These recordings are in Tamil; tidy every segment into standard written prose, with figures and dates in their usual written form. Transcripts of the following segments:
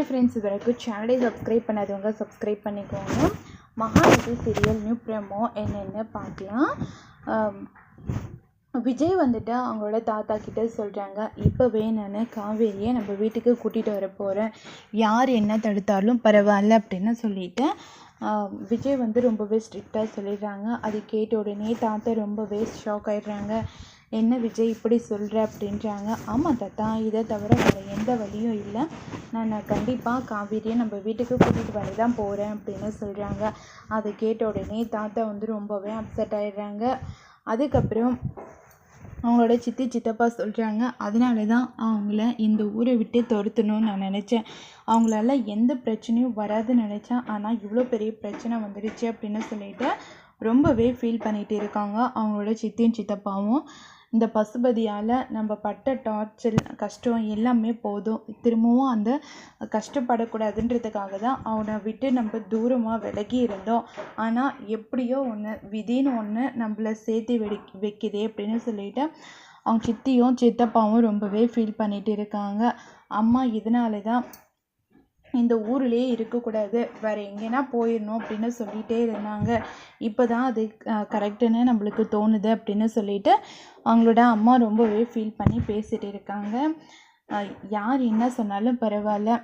ஃப்ரெண்ட்ஸ், இது வரைக்கும் சேனலை சப்ஸ்கிரைப் பண்ணாதவங்க சப்ஸ்கிரைப் பண்ணிக்கோங்க. மகாநதி சீரியல் நியூ ப்ரோமோ என்னென்னு பார்க்கலாம். விஜய் வந்துட்டு அவங்களோட தாத்தா கிட்ட சொல்கிறாங்க, இப்போவே நான் காவேரியை நம்ம வீட்டுக்கு கூட்டிகிட்டு வர போகிறேன், யார் என்ன தடுத்தாலும் பரவாயில்ல அப்படின்னு சொல்லிட்டு விஜய் வந்து ரொம்பவே ஸ்ட்ரிக்டாக சொல்லிடுறாங்க. அது கேட்ட உடனே தாத்தா ரொம்பவே ஷாக் ஆகிடுறாங்க. என்ன விஜய் இப்படி சொல்கிற அப்படின்றாங்க. ஆமாம் தாத்தா, இதை தவிர வேறு எந்த வழியும் இல்லை, நான் கண்டிப்பாக காவேரியை நம்ம வீட்டுக்கு கூட்டிகிட்டு வர தான் போகிறேன் அப்படின்னு சொல்கிறாங்க. அதை கேட்ட உடனே தாத்தா வந்து ரொம்பவே அப்செட் ஆகிடுறாங்க. அதுக்கப்புறம் அவங்களோட சித்தி சித்தப்பா சொல்கிறாங்க, அதனால தான் அவங்கள இந்த ஊரை விட்டு துரத்தணும்னு நான் நினச்சேன், அவங்களால எந்த பிரச்சனையும் வராதுன்னு நினச்சேன், ஆனால் இவ்வளோ பெரிய பிரச்சனை வந்துடுச்சு அப்படின்னு சொல்லிட்டு ரொம்பவே ஃபீல் பண்ணிகிட்டு இருக்காங்க அவங்களோட சித்தியும் சித்தப்பாவும். இந்த பசுபதியால் நம்ம பட்ட டார்ச்சர் கஷ்டம் எல்லாமே போதும், திரும்பவும் அந்த கஷ்டப்படக்கூடாதுன்றதுக்காக தான் அவனை விட்டு நம்ம தூரமாக விலகி இருந்தோம். ஆனால் எப்படியோ ஒன்று விதின்னு ஒன்று நம்மளை சேர்த்து வைக்குதே அப்படின்னு சொல்லிட்டு அவங்க சித்தியும் சித்தப்பாவும் ரொம்பவே ஃபீல் பண்ணிகிட்டு இருக்காங்க. அம்மா இதனால தான் இந்த ஊர்லேயே இருக்கக்கூடாது, வேறு எங்கேனா போயிடணும் அப்படின்னு சொல்லிகிட்டே இருந்தாங்க, இப்போ தான் அது கரெக்டுன்னு நம்மளுக்கு தோணுது அப்படின்னு சொல்லிட்டு அவங்களோட அம்மா ரொம்பவே ஃபீல் பண்ணி பேசிகிட்டு இருக்காங்க. யார் என்ன சொன்னாலும் பரவாயில்ல,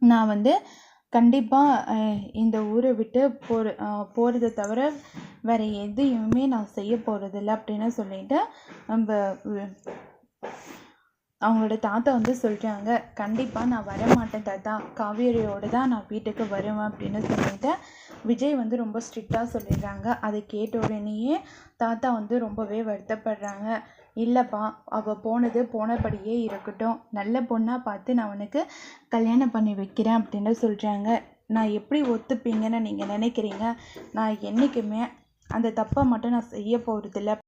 நான் வந்து கண்டிப்பாக இந்த ஊரை விட்டு போகிறத தவிர வேறு எதையுமே நான் செய்ய போகிறதில்ல அப்படின்னு சொல்லிட்டு அவங்களோட தாத்தா வந்து சொல்கிறாங்க, கண்டிப்பாக நான் வரமாட்டேன் தாத்தா, காவேரியோடு தான் நான் வீட்டுக்கு வருவேன் அப்படின்னு சொல்லிட்டு விஜய் வந்து ரொம்ப ஸ்ட்ரிக்டாக சொல்லிடுறாங்க. அதை கேட்ட உடனேயே தாத்தா வந்து ரொம்பவே வருத்தப்படுறாங்க. இல்லைப்பா, அவள் போனது போனபடியே இருக்கட்டும், நல்ல பொண்ணாக பார்த்து நான் அவனுக்கு கல்யாணம் பண்ணி வைக்கிறேன் அப்படின்னு சொல்கிறாங்க. நான் எப்படி ஒத்துப்பீங்கன்னு நீங்கள் நினைக்கிறீங்க? நான் என்றைக்குமே அந்த தப்பை மட்டும் நான் செய்ய போகிறதில்ல.